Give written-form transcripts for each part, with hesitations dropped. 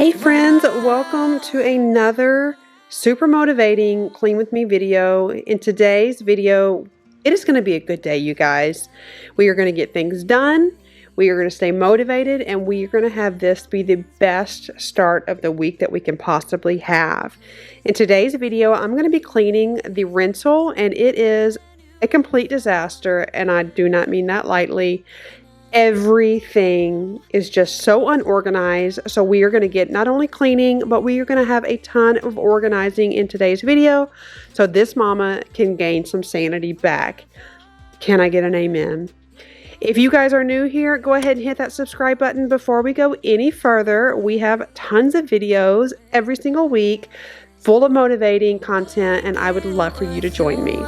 Hey friends, welcome to another super motivating clean with me video. In today's video, it is going to be a good day, you guys. We are going to get things done. We are going to stay motivated, and we are going to have this be the best start of the week that we can possibly have. In today's video, I'm going to be cleaning the rental, and it is a complete disaster, and I do not mean that lightly. Everything is just so unorganized, so we are going to get not only cleaning, but we are going to have a ton of organizing in today's video so this mama can gain some sanity back. Can I get an amen? If you guys are new here, go ahead and hit that subscribe button. Before we go any further, we have tons of videos every single week full of motivating content, and I would love for you to join me.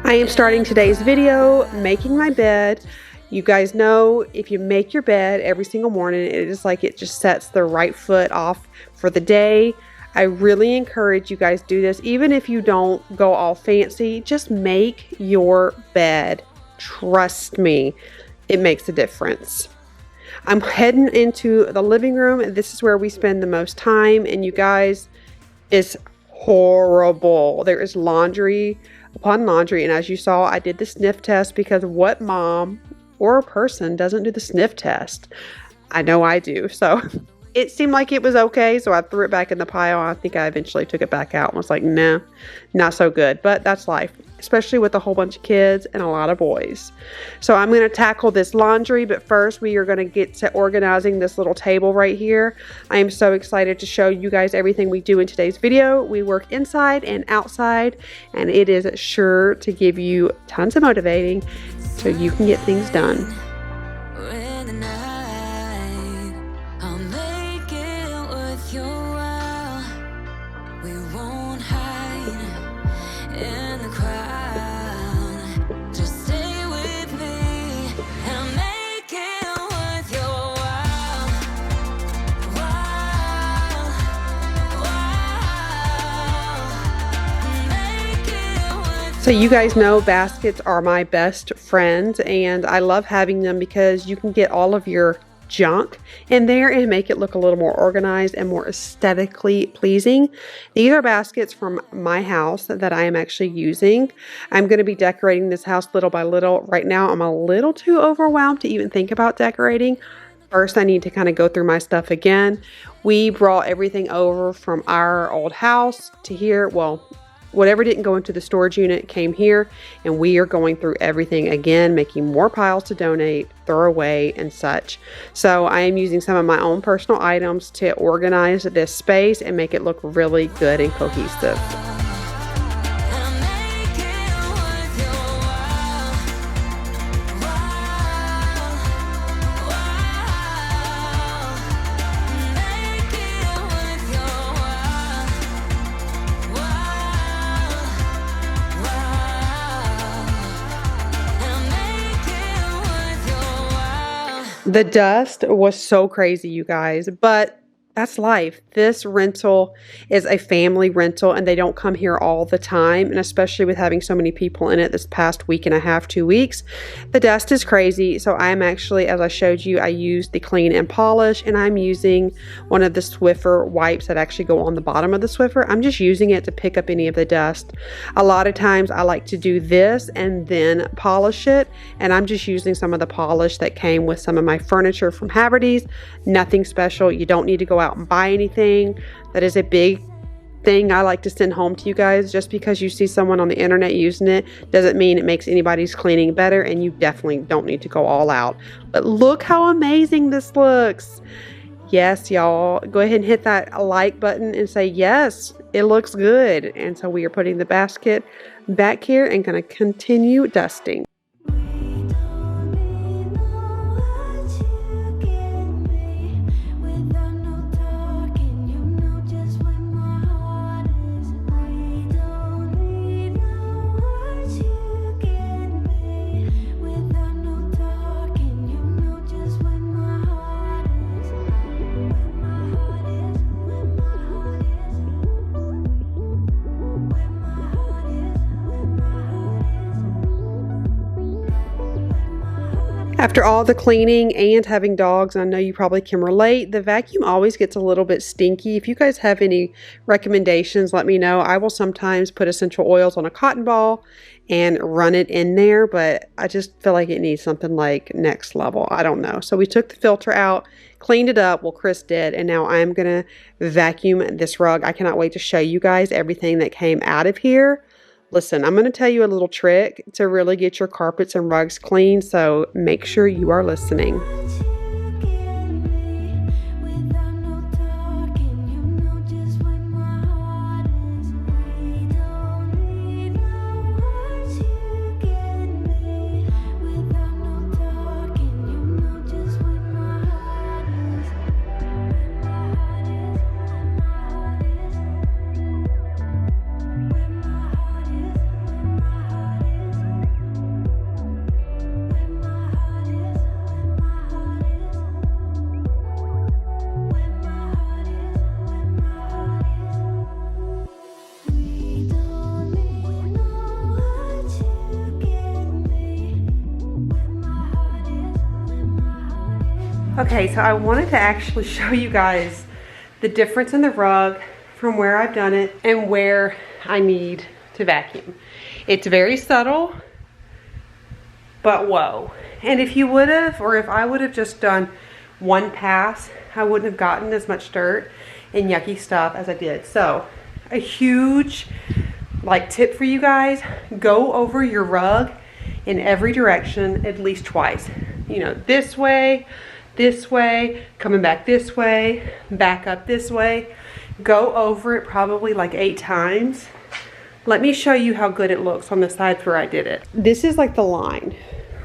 I am starting today's video making my bed. You guys know if you make your bed every single morning, it is like it just sets the right foot off for the day. I really encourage you guys do this. Even if you don't go all fancy, just make your bed. Trust me, it makes a difference. I'm heading into the living room. This is where we spend the most time, and you guys, it's horrible. There is laundry upon laundry, and as you saw, I did the sniff test, because what mom or person doesn't do the sniff test? I know I do. So it seemed like it was okay, so I threw it back in the pile. I think I eventually took it back out and was like, nah, not so good. But that's life, especially with a whole bunch of kids and a lot of boys. So I'm going to tackle this laundry, but first we are going to get to organizing this little table right here. I am so excited to show you guys everything we do in today's video. We work inside and outside, and it is sure to give you tons of motivating so you can get things done. So you guys know baskets are my best friends, and I love having them because you can get all of your junk in there and make it look a little more organized and more aesthetically pleasing. These are baskets from my house that I am actually using. I'm going to be decorating this house little by little. Right now I'm a little too overwhelmed to even think about decorating. First, I need to kind of go through my stuff again. We brought everything over from our old house to here. Well, whatever didn't go into the storage unit came here, and we are going through everything again, making more piles to donate, throw away, and such. So I am using some of my own personal items to organize this space and make it look really good and cohesive. The dust was so crazy, you guys, but that's life. This rental is a family rental, and they don't come here all the time, and especially with having so many people in it this past week and a half, 2 weeks, the dust is crazy. So I'm actually, as I showed you, I used the clean and polish, and I'm using one of the Swiffer wipes that actually go on the bottom of the Swiffer. I'm just using it to pick up any of the dust. A lot of times I like to do this and then polish it, and I'm just using some of the polish that came with some of my furniture from Haverty's. Nothing special. You don't need to go out and buy anything. That is a big thing I like to send home to you guys. Just because you see someone on the internet using it doesn't mean it makes anybody's cleaning better, and you definitely don't need to go all out. But look how amazing this looks. Yes, y'all, go ahead and hit that like button and say yes, it looks good. And so we are putting the basket back here and going to continue dusting. After all the cleaning and having dogs, I know you probably can relate, the vacuum always gets a little bit stinky. If you guys have any recommendations, let me know. I will sometimes put essential oils on a cotton ball and run it in there, but I just feel like it needs something like next level. I don't know. So we took the filter out, cleaned it up, well, Chris did, and now I'm gonna vacuum this rug. I cannot wait to show you guys everything that came out of here. Listen, I'm going to tell you a little trick to really get your carpets and rugs clean, so make sure you are listening. Okay, so I wanted to actually show you guys the difference in the rug from where I've done it and where I need to vacuum. It's very subtle, but whoa. And if you would have, or if I would have just done one pass, I wouldn't have gotten as much dirt and yucky stuff as I did. So a huge tip for you guys, go over your rug in every direction at least twice. You know, this way, coming back this way, back up this way. Go over it probably like 8 times. Let me show you how good it looks on the sides where I did it. This is like the line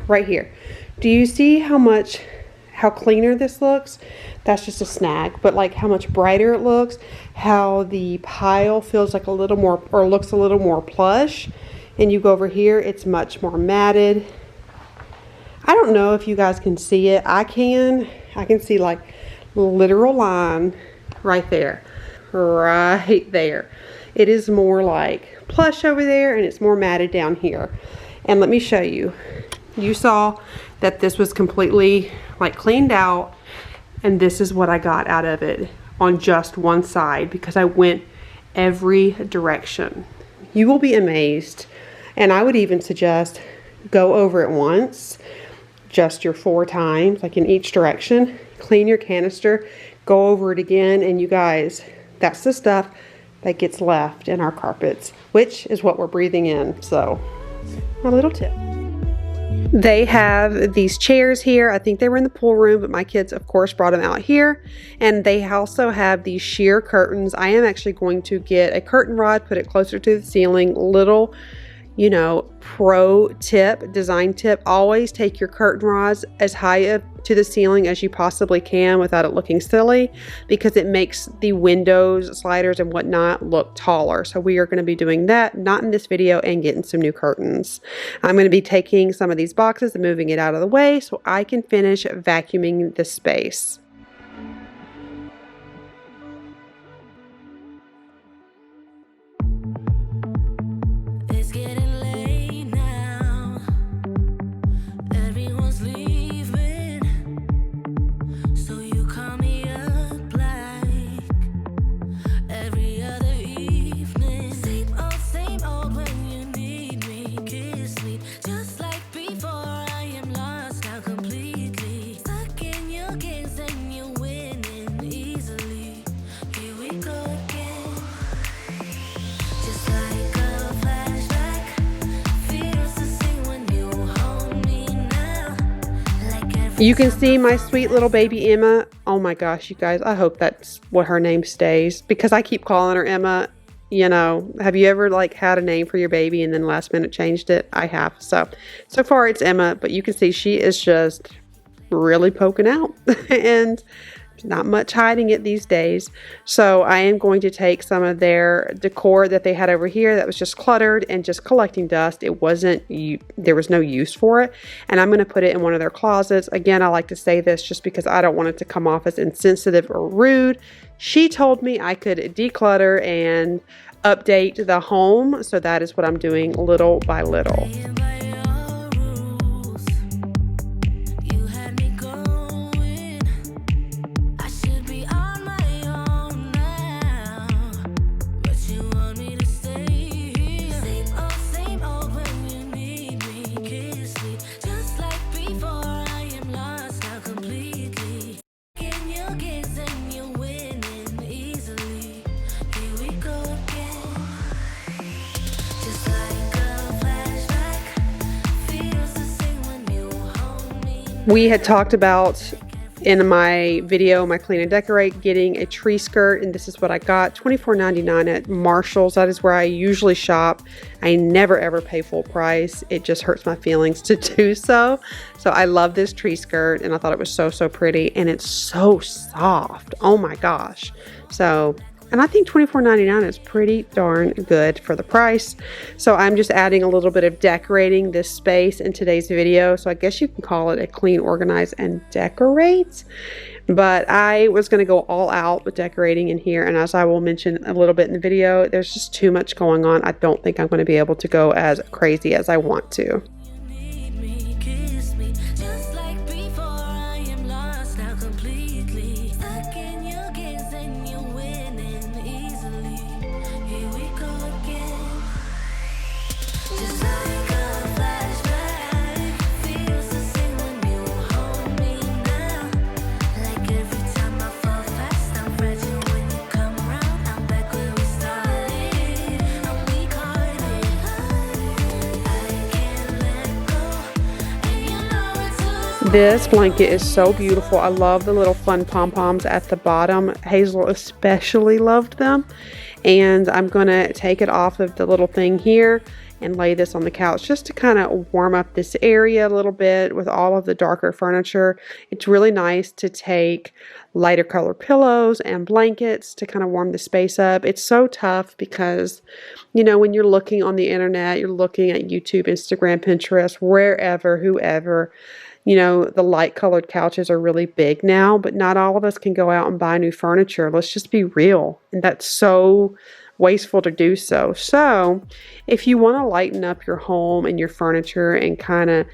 right here. Do you see how cleaner this looks? That's just a snag, but like how much brighter it looks, how the pile feels like a little more, or looks a little more plush. And you go over here, it's much more matted. I don't know if you guys can see it. I can see like literal line right there. It is more like plush over there and it's more matted down here. And let me show you. You saw that this was completely like cleaned out, and this is what I got out of it on just one side because I went every direction. You will be amazed. And I would even suggest go over it once, just your 4 times, like in each direction. Clean your canister, go over it again, and you guys, that's the stuff that gets left in our carpets, which is what we're breathing in. So, a little tip. They have these chairs here. I think they were in the pool room, but my kids, of course, brought them out here. And they also have these sheer curtains. I am actually going to get a curtain rod, put it closer to the ceiling. Little, you know, pro tip, design tip, always take your curtain rods as high up to the ceiling as you possibly can without it looking silly, because it makes the windows, sliders, and whatnot look taller. So we are going to be doing that, not in this video, and getting some new curtains. I'm going to be taking some of these boxes and moving it out of the way so I can finish vacuuming the space. You can see my sweet little baby Emma. Oh my gosh, you guys, I hope that's what her name stays, because I keep calling her Emma. You know, have you ever like had a name for your baby and then last minute changed it? I have. So far it's Emma, but you can see she is just really poking out and not much hiding it these days. So I am going to take some of their decor that they had over here that was just cluttered and just collecting dust. It wasn't, there was no use for it. And I'm going to put it in one of their closets. Again, I like to say this just because I don't want it to come off as insensitive or rude. She told me I could declutter and update the home. So that is what I'm doing little by little. We had talked about in my video, my clean and decorate, getting a tree skirt, and this is what I got, $24.99 at Marshall's. That is where I usually shop. I never ever pay full price. It just hurts my feelings to do so. So I love this tree skirt, and I thought it was so pretty, and it's so soft. Oh my gosh. So, and I think $24.99 is pretty darn good for the price. So I'm just adding a little bit of decorating this space in today's video. So I guess you can call it a clean, organize, and decorate. But I was going to go all out with decorating in here. And as I will mention a little bit in the video, there's just too much going on. I don't think I'm going to be able to go as crazy as I want to. This blanket is so beautiful. I love the little fun pom-poms at the bottom. Hazel especially loved them. And I'm going to take it off of the little thing here and lay this on the couch just to kind of warm up this area a little bit with all of the darker furniture. It's really nice to take lighter color pillows and blankets to kind of warm the space up. It's so tough because, you know, when you're looking on the internet, you're looking at YouTube, Instagram, Pinterest, wherever, whoever, you know, the light colored couches are really big now, but not all of us can go out and buy new furniture. Let's just be real. And that's so wasteful to do so. So if you want to lighten up your home and your furniture and kind of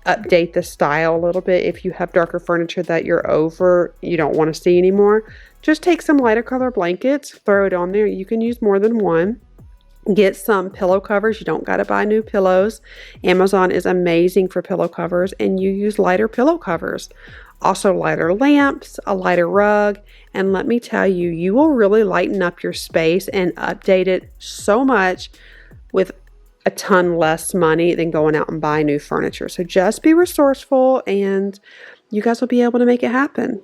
update the style a little bit, if you have darker furniture that you're over, you don't want to see anymore, just take some lighter color blankets, throw it on there. You can use more than one. Get some pillow covers. You don't got to buy new pillows. Amazon is amazing for pillow covers, and you use lighter pillow covers. Also lighter lamps, a lighter rug, and let me tell you, you will really lighten up your space and update it so much with a ton less money than going out and buying new furniture. So just be resourceful, and you guys will be able to make it happen.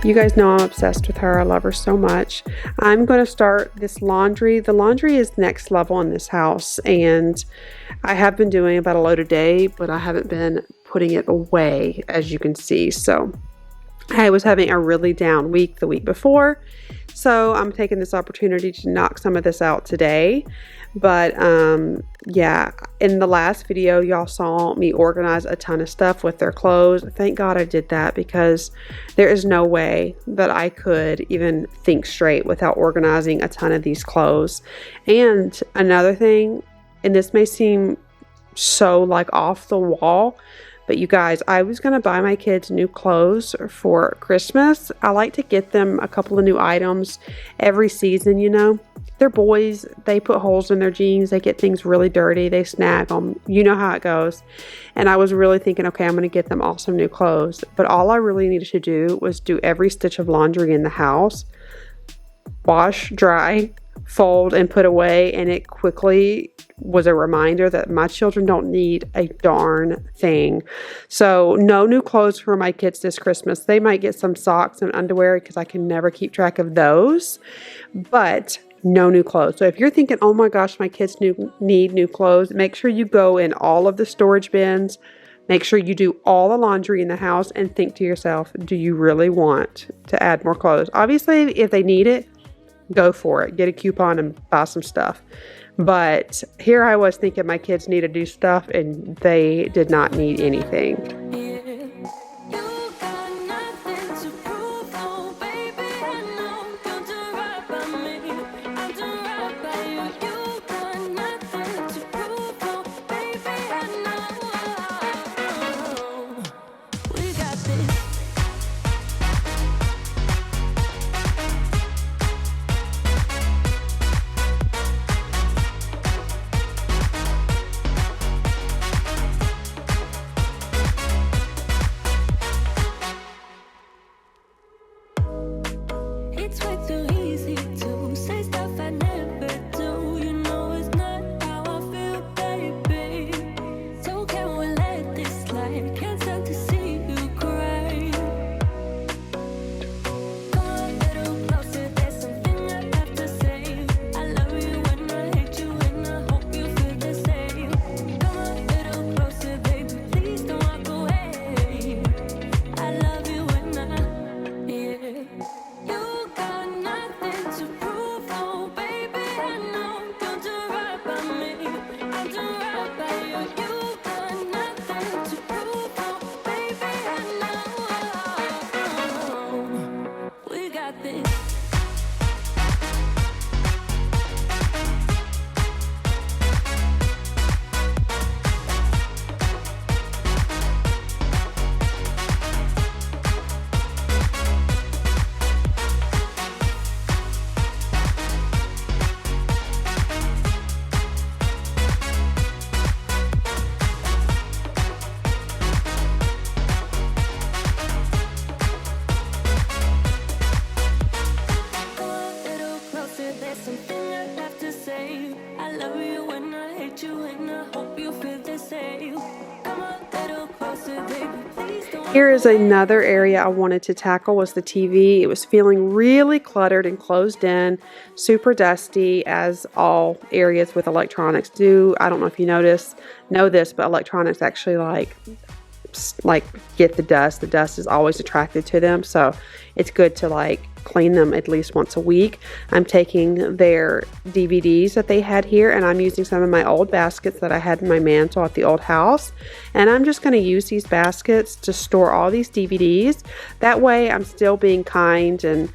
You guys know I'm obsessed with her. I love her so much. I'm going to start this laundry. The laundry is next level in this house, and I have been doing about a load a day, but I haven't been putting it away, as you can see. So I was having a really down week the week before, so I'm taking this opportunity to knock some of this out today. But yeah, in the last video y'all saw me organize a ton of stuff with their clothes. Thank God I did that, because there is no way that I could even think straight without organizing a ton of these clothes. And another thing, and this may seem so like off the wall, but you guys, I was going to buy my kids new clothes for Christmas. I like to get them a couple of new items every season, you know. They're boys. They put holes in their jeans. They get things really dirty. They snag them. You know how it goes. And I was really thinking, okay, I'm going to get them all some new clothes. But all I really needed to do was do every stitch of laundry in the house, wash, dry, fold, and put away. And it quickly was a reminder that my children don't need a darn thing. So no new clothes for my kids this Christmas. They might get some socks and underwear because I can never keep track of those, but no new clothes. So if you're thinking, oh my gosh, my kids need new clothes, make sure you go in all of the storage bins. Make sure you do all the laundry in the house and think to yourself, do you really want to add more clothes? Obviously, if they need it, go for it. Get a coupon and buy some stuff. But here I was thinking my kids needed new stuff, and they did not need anything. Here is another area I wanted to tackle was the TV. It was feeling really cluttered and closed in, super dusty, as all areas with electronics do. I don't know if you know this, but electronics actually like get the dust. The dust is always attracted to them, so it's good to like clean them at least once a week. I'm taking their DVDs that they had here, and I'm using some of my old baskets that I had in my mantle at the old house, and I'm just going to use these baskets to store all these DVDs. That way I'm still being kind, and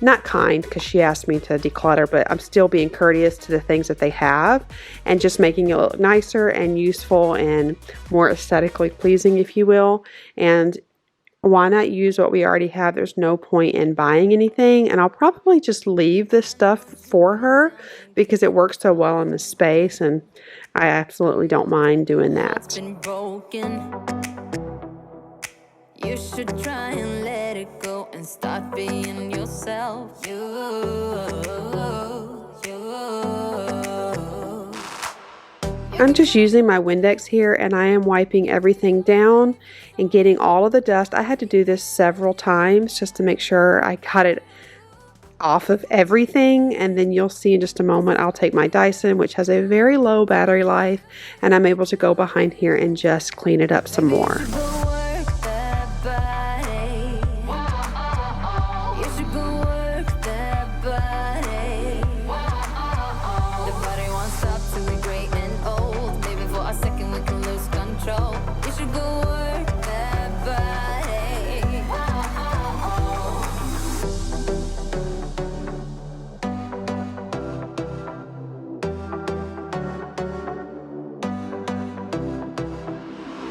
not kind because she asked me to declutter, but I'm still being courteous to the things that they have and just making it look nicer and useful and more aesthetically pleasing, if you will. And why not use what we already have? There's no point in buying anything, and I'll probably just leave this stuff for her because it works so well in the space, and I absolutely don't mind doing that. You should try and let it go and start being yourself. I'm just using my Windex here, and I am wiping everything down and getting all of the dust. I had to do this several times just to make sure I got it off of everything, and then you'll see in just a moment I'll take my Dyson, which has a very low battery life, and I'm able to go behind here and just clean it up some more.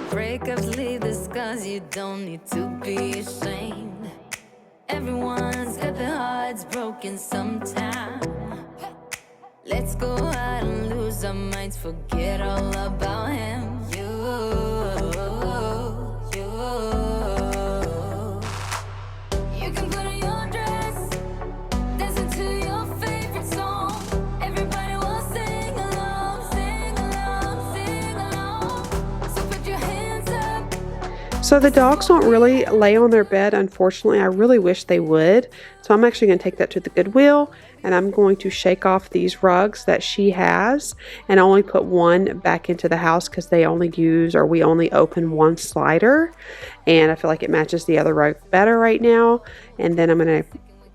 Breakups leave the scars, you don't need to be ashamed. Everyone's got their hearts broken sometime. Let's go out and lose our minds, forget all about him. You can put on your dress, dance into your favorite song. Everybody will sing along, sing along, sing along. So put your hands up. So the dogs don't really lay on their bed, unfortunately. I really wish they would. So I'm actually going to take that to the Goodwill, and I'm going to shake off these rugs that she has and only put one back into the house because we only open one slider, and I feel like it matches the other rug better right now. And then I'm going to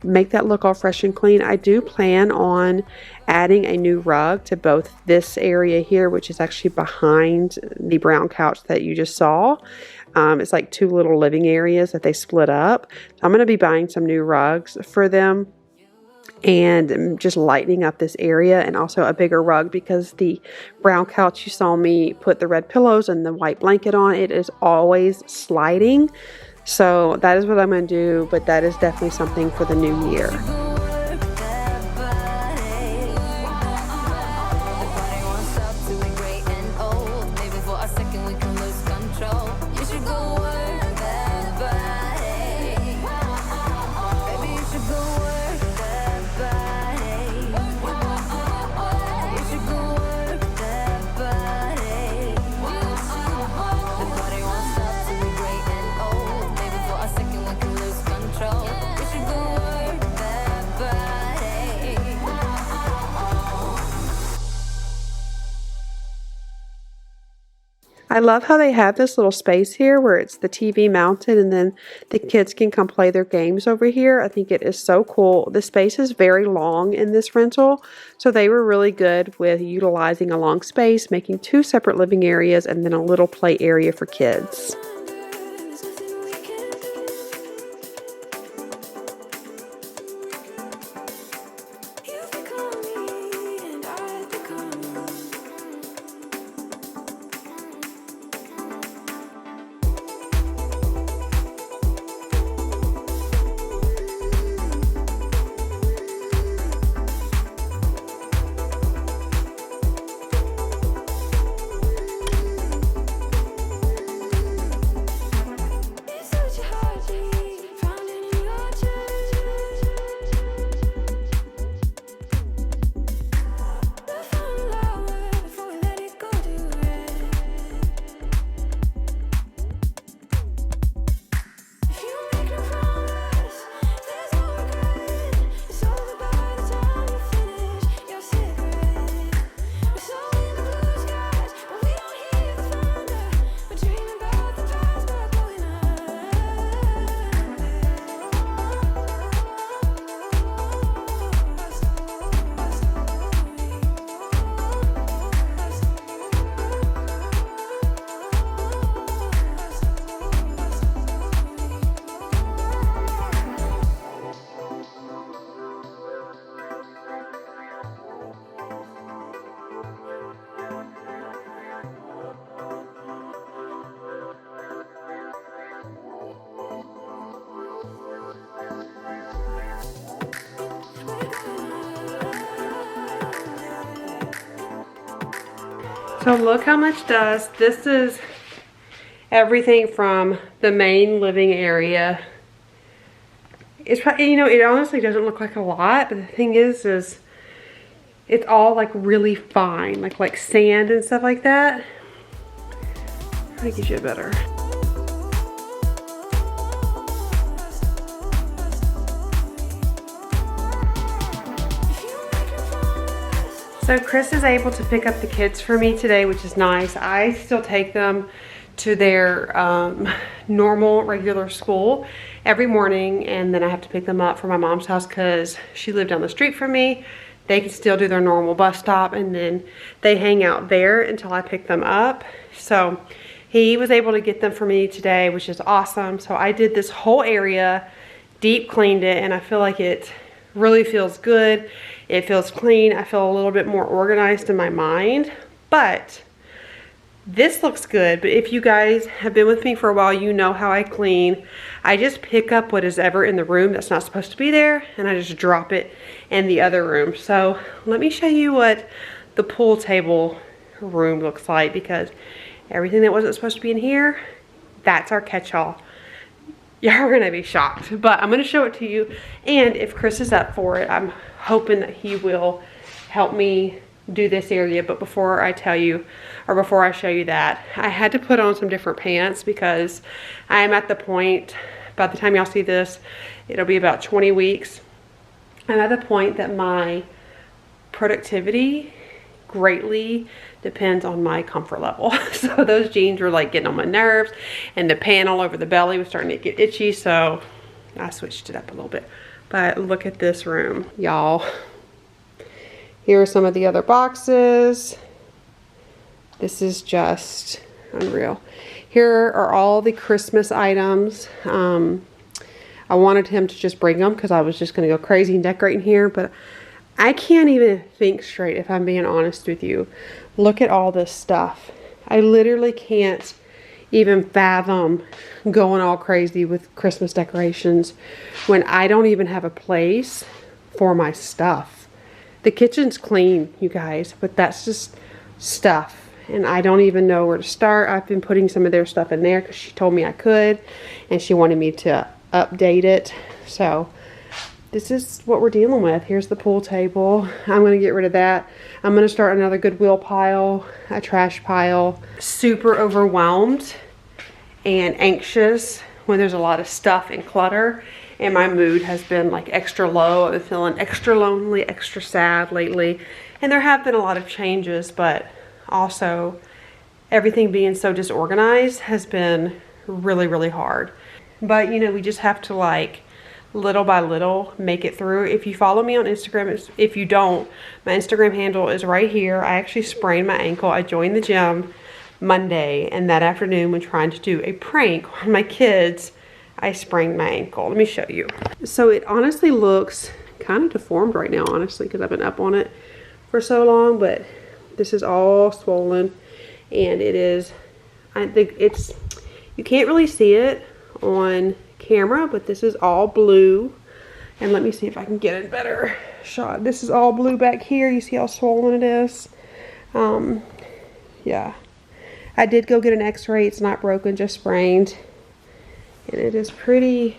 make that look all fresh and clean. I do plan on adding a new rug to both this area here, which is actually behind the brown couch that you just saw. It's like two little living areas that they split up. So I'm going to be buying some new rugs for them and just lightening up this area, and also a bigger rug because the brown couch you saw me put the red pillows and the white blanket on, it is always sliding. So that is what I'm going to do, but that is definitely something for the new year. I love how they have this little space here where it's the TV mounted, and then the kids can come play their games over here. I think it is so cool. The space is very long in this rental, so they were really good with utilizing a long space, making two separate living areas and then a little play area for kids. So look how much dust. This is everything from the main living area. It's probably, you know, it honestly doesn't look like a lot, but the thing is it's all like really fine, like sand and stuff like that. Let me get you a better. So Chris is able to pick up the kids for me today, which is nice. I still take them to their normal, regular school every morning, and then I have to pick them up from my mom's house because she lived down the street from me. They can still do their normal bus stop, and then they hang out there until I pick them up. So he was able to get them for me today, which is awesome. So I did this whole area, deep cleaned it, and I feel like it really feels good. It feels clean. I feel a little bit more organized in my mind, but this looks good. But if you guys have been with me for a while, you know how I clean. I just pick up what is ever in the room that's not supposed to be there, and I just drop it in the other room. So let me show you what the pool table room looks like, because everything that wasn't supposed to be in here, that's our catch-all. Y'all are gonna be shocked, but I'm gonna show it to you. And if Chris is up for it, I'm hoping that he will help me do this area. But before I tell you, or before I show you that, I had to put on some different pants because I am at the point, by the time y'all see this, it'll be about 20 weeks. I'm at the point that my productivity greatly depends on my comfort level. So those jeans were like getting on my nerves, and the panel over the belly was starting to get itchy, so I switched it up a little bit. But look at this room, y'all. Here are some of the other boxes. This is just unreal. Here are all the Christmas items. I wanted him to just bring them because I was just going to go crazy and decorating here, but I can't even think straight, if I'm being honest with you. Look at all this stuff. I literally can't even fathom going all crazy with Christmas decorations when I don't even have a place for my stuff. The kitchen's clean, you guys, but that's just stuff, and I don't even know where to start. I've been putting some of their stuff in there because she told me I could, and she wanted me to update it. So this is what we're dealing with. Here's the pool table. I'm going to get rid of that. I'm going to start another Goodwill pile, a trash pile. Super overwhelmed and anxious when there's a lot of stuff and clutter, and my mood has been like extra low. I've been feeling extra lonely, extra sad lately, and there have been a lot of changes, but also everything being so disorganized has been really, really hard. But you know, we just have to, like, little by little make it through. If you follow me on Instagram, if you don't, my Instagram handle is right here. I actually sprained my ankle. I joined the gym Monday, and that afternoon when trying to do a prank on my kids, I sprained my ankle. Let me show you. So it honestly looks kind of deformed right now, honestly, because I've been up on it for so long, but this is all swollen, and it is, I think it's, you can't really see it on camera, but this is all blue. And let me see if I can get a better shot. This is all blue back here. You see how swollen it is? Yeah, I did go get an x-ray. It's not broken, just sprained, and it is pretty,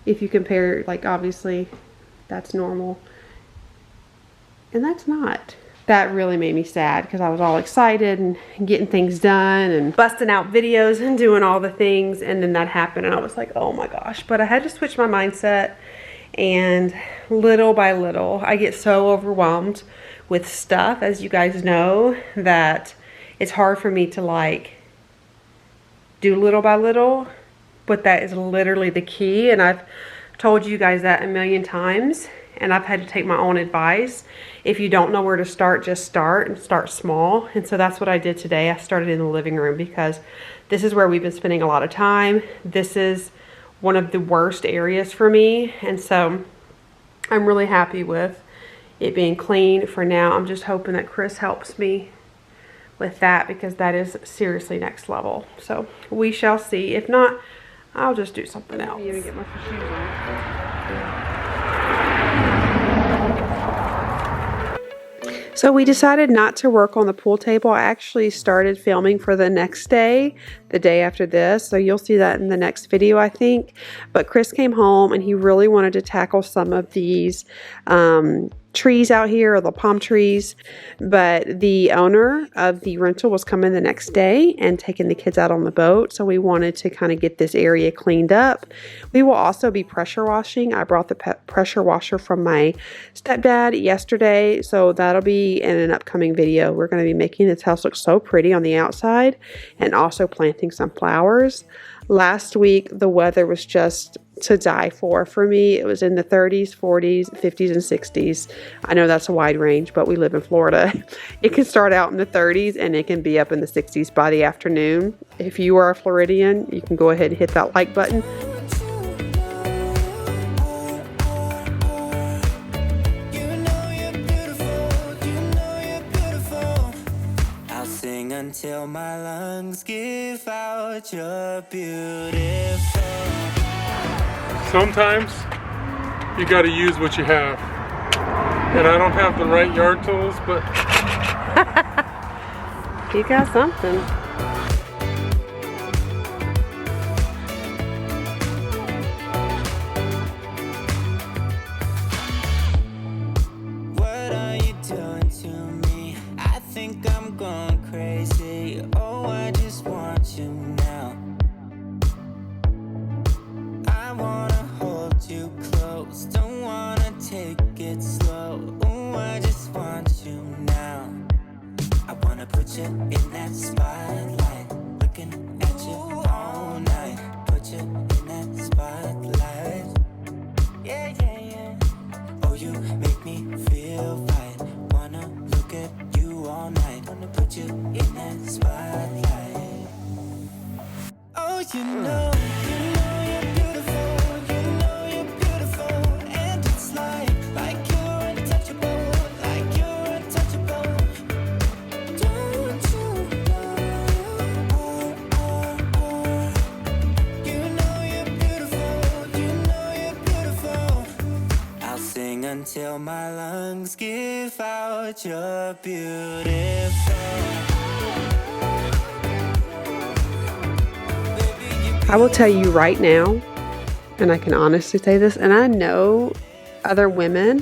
if you compare, like, obviously that's normal and that's not. That really made me sad because I was all excited and getting things done and busting out videos and doing all the things, and then that happened and I was like, oh my gosh. But I had to switch my mindset, and little by little I get so overwhelmed with stuff, as you guys know, that it's hard for me to, like, do little by little, but that is literally the key. And I've told you guys that a million times, and I've had to take my own advice. If you don't know where to start, just start, and start small. And so that's what I did today. I started in the living room because this is where we've been spending a lot of time. This is one of the worst areas for me, and so I'm really happy with it being clean for now. I'm just hoping that Chris helps me with that, because that is seriously next level. So we shall see. If not, I'll just do something else. Get my shoes on. So we decided not to work on the pool table. I actually started filming for the next day, the day after this. So you'll see that in the next video, I think. But Chris came home and he really wanted to tackle some of these trees out here, or the palm trees. But the owner of the rental was coming the next day and taking the kids out on the boat. So we wanted to kind of get this area cleaned up. We will also be pressure washing. I brought the pressure washer from my stepdad yesterday. So that'll be in an upcoming video. We're going to be making this house look so pretty on the outside and also planting some flowers. Last week, the weather was just to die for me. It was in the 30s, 40s, 50s, and 60s. I know that's a wide range, but we live in Florida. It can start out in the 30s and it can be up in the 60s by the afternoon. If you are a Floridian, you can go ahead and hit that like button. Until my lungs give out you're beautiful. Sometimes you got to use what you have. And I don't have the right yard tools, but you got something. What are you doing to me? I think I'm going crazy. Oh, I just want you now. I wanna hold you close, don't wanna take it slow. Oh, I just want you now. I wanna put you in that spotlight, looking at you all night. Put you in that spotlight. Yeah, yeah, yeah. Oh, you make me feel right. Wanna look at you all night. Wanna put you in that spotlight. Oh, you know you're beautiful. You know you're beautiful. And it's like you're untouchable. Like you're untouchable. Don't you know? You know you're beautiful. You know you're beautiful. I'll sing until my lungs give out you're beautiful. I will tell you right now, and I can honestly say this, and I know other women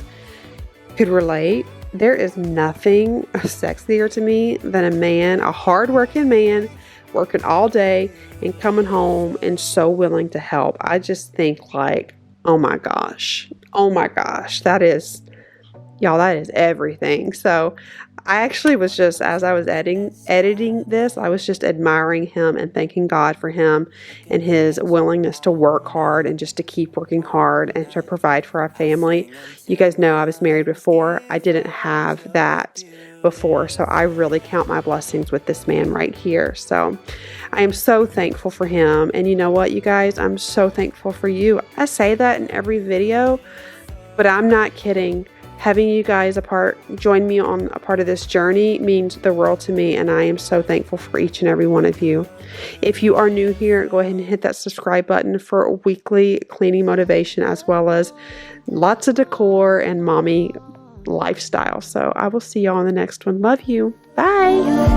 could relate, there is nothing sexier to me than a man, a hard-working man, working all day and coming home and so willing to help. I just think like, oh my gosh, that is, y'all, that is everything. So I actually was just, as I was editing this, I was just admiring him and thanking God for him and his willingness to work hard and just to keep working hard and to provide for our family. You guys know I was married before. I didn't have that before, so I really count my blessings with this man right here. So I am so thankful for him. And you know what, you guys, I'm so thankful for you. I say that in every video, but I'm not kidding. Having you guys join me on a part of this journey means the world to me, and I am so thankful for each and every one of you. If you are new here, go ahead and hit that subscribe button for weekly cleaning motivation, as well as lots of decor and mommy lifestyle. So I will see y'all on the next one. Love you. Bye.